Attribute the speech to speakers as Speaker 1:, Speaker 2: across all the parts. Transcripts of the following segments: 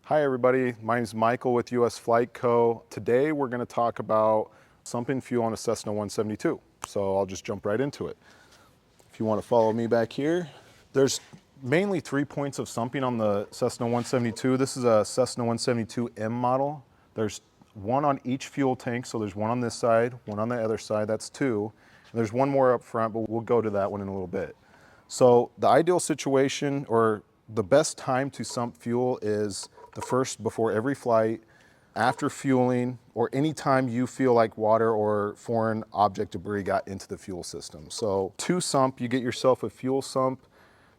Speaker 1: Hi everybody, my name is Michael with US Flight Co. Today we're going to talk about sumping fuel on a Cessna 172. So I'll just jump right into it. If you want to follow me back here, there's mainly 3 points of sumping on the Cessna 172. This is a Cessna 172M model. There's one on each fuel tank, so there's one on this side, one on the other side, that's 2. And there's one more up front, but we'll go to that one in a little bit. So the ideal situation, or the best time to sump fuel, is the first before every flight, after fueling, or anytime you feel like water or foreign object debris got into the fuel system. So to sump, you get yourself a fuel sump.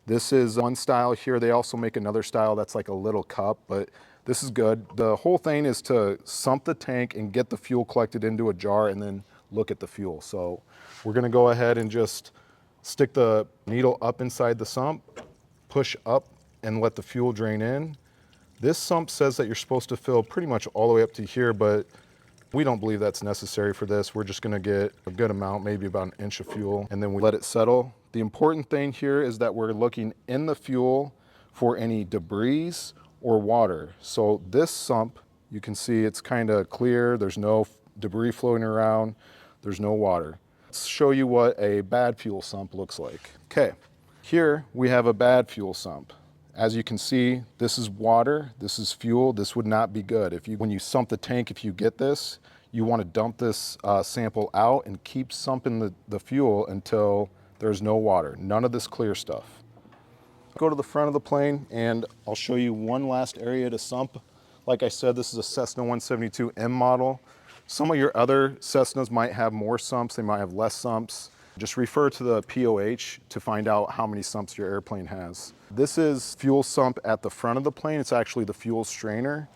Speaker 1: This is one style here. They also make another style that's like a little cup, but this is good. The whole thing is to sump the tank and get the fuel collected into a jar and then look at the fuel. So we're gonna go ahead and just stick the needle up inside the sump, push up and let the fuel drain in. This sump says that you're supposed to fill pretty much all the way up to here, but we don't believe that's necessary for this. We're just gonna get a good amount, maybe about 1 inch of fuel, and then we let it settle. The important thing here is that we're looking in the fuel for any debris or water. So this sump, you can see it's kind of clear. There's no debris floating around. There's no water. Let's show you what a bad fuel sump looks like. Okay, here we have a bad fuel sump. As you can see, this is water, this is fuel. This would not be good. When you sump the tank, if you get this, you want to dump this sample out and keep sumping the fuel until there's no water, none of this clear stuff. Go to the front of the plane and I'll show you one last area to sump. Like I said, this is a Cessna 172M model. Some of your other Cessnas might have more sumps, they might have less sumps. Just refer to the POH to find out how many sumps your airplane has. This is fuel sump at the front of the plane. It's actually the fuel strainer.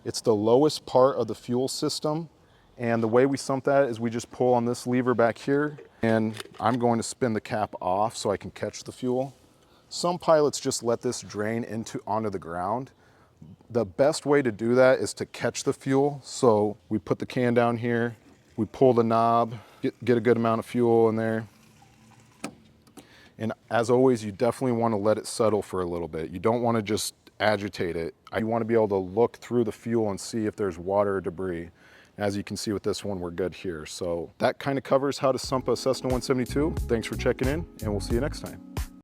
Speaker 1: It's the lowest part of the fuel system. And the way we sump that is we just pull on this lever back here, and I'm going to spin the cap off so I can catch the fuel. Some pilots just let this drain onto the ground. The best way to do that is to catch the fuel. So we put the can down here, we pull the knob, get a good amount of fuel in there. And as always, you definitely want to let it settle for a little bit. You don't want to just agitate it. You want to be able to look through the fuel and see if there's water or debris. As you can see with this one, we're good here. So that kind of covers how to sump a Cessna 172. Thanks for checking in, and we'll see you next time.